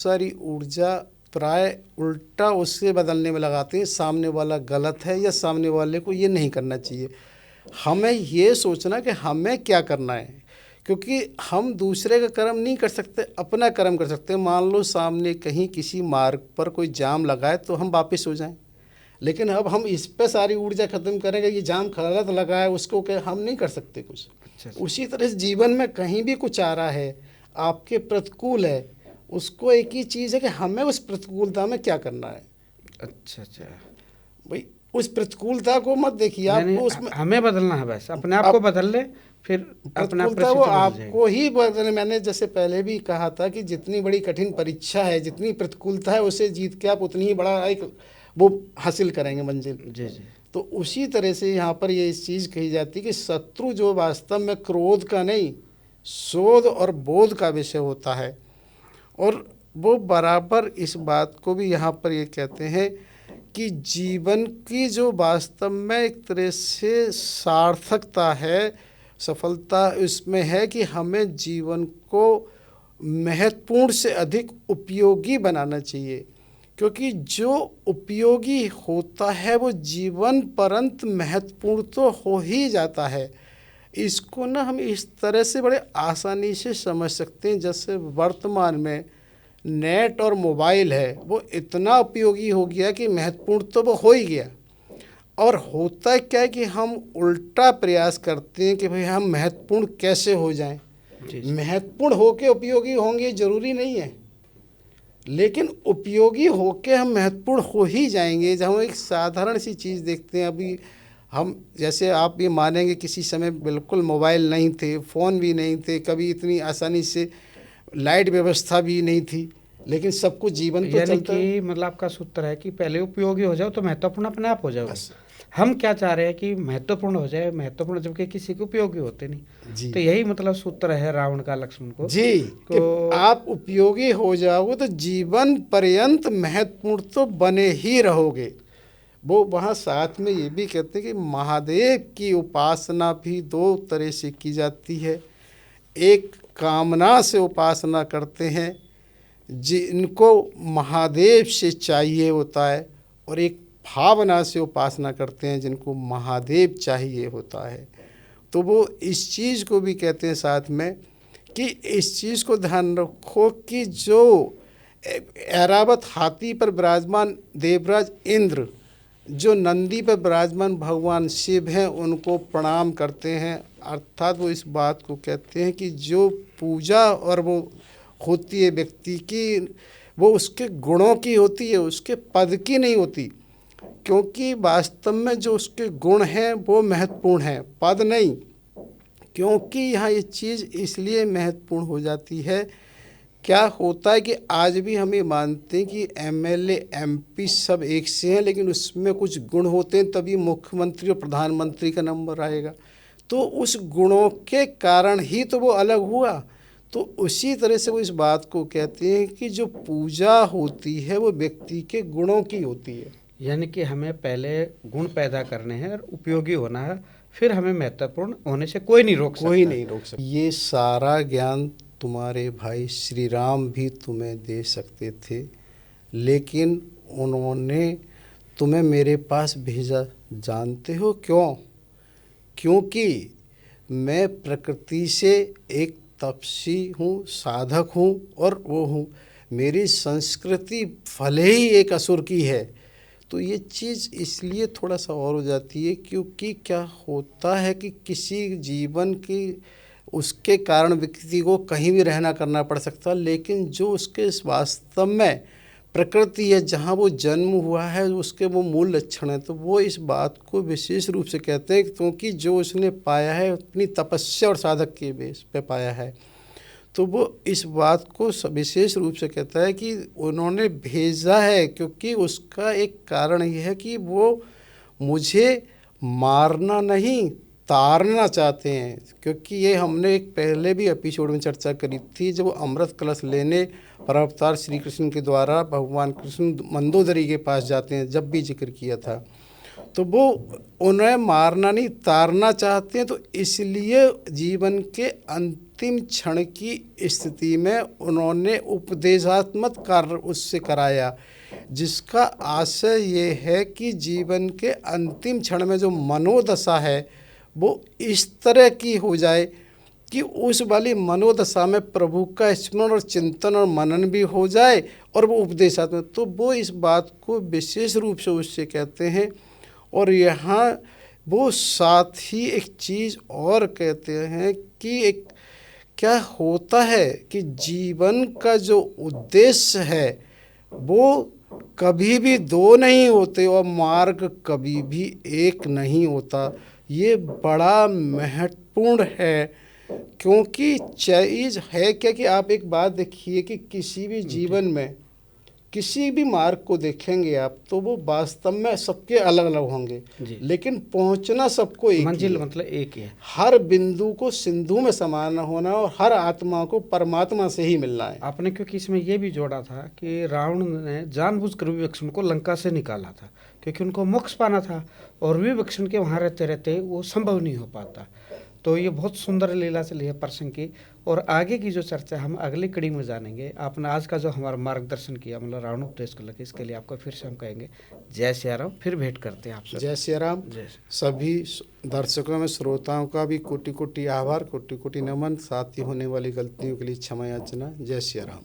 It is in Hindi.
सारी ऊर्जा प्राय उल्टा उससे बदलने में लगाते हैं, सामने वाला गलत है या सामने वाले को ये नहीं करना चाहिए। हमें ये सोचना कि हमें क्या करना है, क्योंकि हम दूसरे का कर्म नहीं कर सकते, अपना कर्म कर सकते हैं। मान लो सामने कहीं किसी मार्ग पर कोई जाम लगा है तो हम वापस हो जाएं, लेकिन अब हम इस पे सारी ऊर्जा खत्म करेंगे, ये जाम गलत लगा है उसको क्या हम नहीं कर सकते कुछ। अच्छा। उसी तरह से जीवन में कहीं भी कुछ आ रहा है आपके प्रतिकूल है, उसको एक ही चीज़ है कि हमें उस प्रतिकूलता में क्या करना है। अच्छा अच्छा। भाई उस प्रतिकूलता को मत देखिए, यानी आपको उसमें हमें बदलना है, बस अपने आप को बदल ले, फिर अपना प्रतिकूलता वो परिस्थिति बदल जाएगी। आपको ही बदलने। मैंने जैसे पहले भी कहा था कि जितनी बड़ी कठिन परीक्षा है, जितनी प्रतिकूलता है, उसे जीत के आप उतनी ही बड़ा एक वो हासिल करेंगे मंजिल। जी जी। तो उसी तरह से यहाँ पर ये इस चीज़ कही जाती है कि शत्रु जो वास्तव में क्रोध का नहीं, शोध और बोध का विषय होता है। और वो बराबर इस बात को भी यहाँ पर ये कहते हैं कि जीवन की जो वास्तव में एक तरह से सार्थकता है, सफलता इसमें है कि हमें जीवन को महत्वपूर्ण से अधिक उपयोगी बनाना चाहिए, क्योंकि जो उपयोगी होता है वो जीवन पर्यंत महत्वपूर्ण तो हो ही जाता है। इसको ना हम इस तरह से बड़े आसानी से समझ सकते हैं, जैसे वर्तमान में नेट और मोबाइल है वो इतना उपयोगी हो गया कि महत्वपूर्ण तो वो हो ही गया। और होता क्या है कि हम उल्टा प्रयास करते हैं कि भाई हम महत्वपूर्ण कैसे हो जाएं। जी जी। महत्वपूर्ण होके उपयोगी होंगे जरूरी नहीं है, लेकिन उपयोगी होके हम महत्वपूर्ण हो ही जाएंगे। जब हम एक साधारण सी चीज़ देखते हैं, अभी हम जैसे आप भी मानेंगे किसी समय बिल्कुल मोबाइल नहीं थे, फ़ोन भी नहीं थे, कभी इतनी आसानी से लाइट व्यवस्था भी नहीं थी, लेकिन सब कुछ जीवन तो यानी चलता कि मतलब आपका सूत्र है कि पहले उपयोगी हो जाओ तो महत्वपूर्ण अपने आप हो जाओगे। बस। हम क्या चाह रहे हैं कि महत्वपूर्ण हो जाए, महत्वपूर्ण जबकि किसी के उपयोगी होते नहीं। जी तो यही मतलब सूत्र है रावण का लक्ष्मण को। जी, कि तो आप उपयोगी हो जाओगे तो जीवन पर्यंत महत्वपूर्ण तो बने ही रहोगे। वो वहाँ साथ में ये भी कहते हैं कि महादेव की उपासना भी दो तरह से की जाती है। एक कामना से उपासना करते हैं जिनको महादेव से चाहिए होता है, और एक भावना से उपासना करते हैं जिनको महादेव चाहिए होता है। तो वो इस चीज़ को भी कहते हैं साथ में कि इस चीज़ को ध्यान रखो कि जो ऐरावत हाथी पर विराजमान देवराज इंद्र, जो नंदी पर विराजमान भगवान शिव हैं, उनको प्रणाम करते हैं। अर्थात वो इस बात को कहते हैं कि जो पूजा और वो होती है व्यक्ति की, वो उसके गुणों की होती है, उसके पद की नहीं होती। क्योंकि वास्तव में जो उसके गुण हैं वो महत्वपूर्ण हैं, पद नहीं। क्योंकि यहाँ ये चीज़ इसलिए महत्वपूर्ण हो जाती है, क्या होता है कि आज भी हम ये मानते हैं कि एमएलए एमपी सब एक से हैं, लेकिन उसमें कुछ गुण होते हैं तभी मुख्यमंत्री और प्रधानमंत्री का नंबर आएगा। तो उस गुणों के कारण ही तो वो अलग हुआ। तो उसी तरह से वो इस बात को कहते हैं कि जो पूजा होती है वो व्यक्ति के गुणों की होती है। यानी कि हमें पहले गुण पैदा करने हैं और उपयोगी होना है, फिर हमें महत्वपूर्ण होने से कोई नहीं रोक सकता। कोई नहीं रोक सकता। ये सारा ज्ञान तुम्हारे भाई श्री राम भी तुम्हें दे सकते थे, लेकिन उन्होंने तुम्हें मेरे पास भेजा। जानते हो क्यों? क्योंकि मैं प्रकृति से एक तपस्वी हूँ, साधक हूँ, और वो हूँ। मेरी संस्कृति भले ही एक असुर की है। तो ये चीज़ इसलिए थोड़ा सा और हो जाती है, क्योंकि क्या होता है कि किसी जीवन की उसके कारण व्यक्ति को कहीं भी रहना करना पड़ सकता है, लेकिन जो उसके वास्तव में प्रकृति है, जहाँ वो जन्म हुआ है, उसके वो मूल लक्षण हैं, तो वो इस बात को विशेष रूप से कहते हैं, क्योंकि जो उसने पाया है अपनी तपस्या और साधक के बेस पे पाया है। तो वो इस बात को विशेष रूप से कहता है कि उन्होंने भेजा है, क्योंकि उसका एक कारण ये है कि वो मुझे मारना नहीं, तारना चाहते हैं। क्योंकि ये हमने एक पहले भी एपिसोड में चर्चा करी थी, जब वो अमृत कलश लेने परावतार श्री कृष्ण के द्वारा भगवान कृष्ण मंदोदरी के पास जाते हैं, जब भी जिक्र किया था। तो वो उन्हें मारना नहीं, तारना चाहते हैं। तो इसलिए जीवन के अंतिम क्षण की स्थिति में उन्होंने उपदेशात्मक कार्य उससे कराया, जिसका आशय ये है कि जीवन के अंतिम क्षण में जो मनोदशा है वो इस तरह की हो जाए कि उस वाली मनोदशा में प्रभु का स्मरण और चिंतन और मनन भी हो जाए, और वो उपदेशात्मक। तो वो इस बात को विशेष रूप से उससे कहते हैं। और यहाँ वो साथ ही एक चीज़ और कहते हैं कि एक क्या होता है कि जीवन का जो उद्देश्य है वो कभी भी दो नहीं होते और मार्ग कभी भी एक नहीं होता। ये बड़ा महत्वपूर्ण है, क्योंकि चीज़ है क्या कि आप एक बात देखिए कि किसी भी जीवन में किसी भी मार्ग को देखेंगे आप, तो वो वास्तव में सबके अलग अलग होंगे, लेकिन पहुंचना सबको एक ही मंजिल है। मतलब एक ही है। हर बिंदु को सिंधु में समाना होना और हर आत्मा को परमात्मा से ही मिलना है। आपने क्योंकि इसमें ये भी जोड़ा था कि रावण ने जानबूझकर विभीषण को लंका से निकाला था, क्योंकि उनको मोक्ष पाना था, और विभीषण के वहाँ रहते रहते वो संभव नहीं हो पाता। तो ये बहुत सुंदर लीला चली है प्रसंग की, और आगे की जो चर्चा हम अगली कड़ी में जानेंगे। आपने आज का जो हमारा मार्गदर्शन किया, मतलब रावण उपदेश को लेकर, इसके लिए आपको फिर से हम कहेंगे जय सिया राम। फिर भेंट करते हैं आपसे। जय सिया राम। सभी दर्शकों में श्रोताओं का भी कोटि कोटि आभार, कोटि कोटि नमन। साथ ही होने वाली गलतियों के लिए क्षमा याचना। जय सिया राम।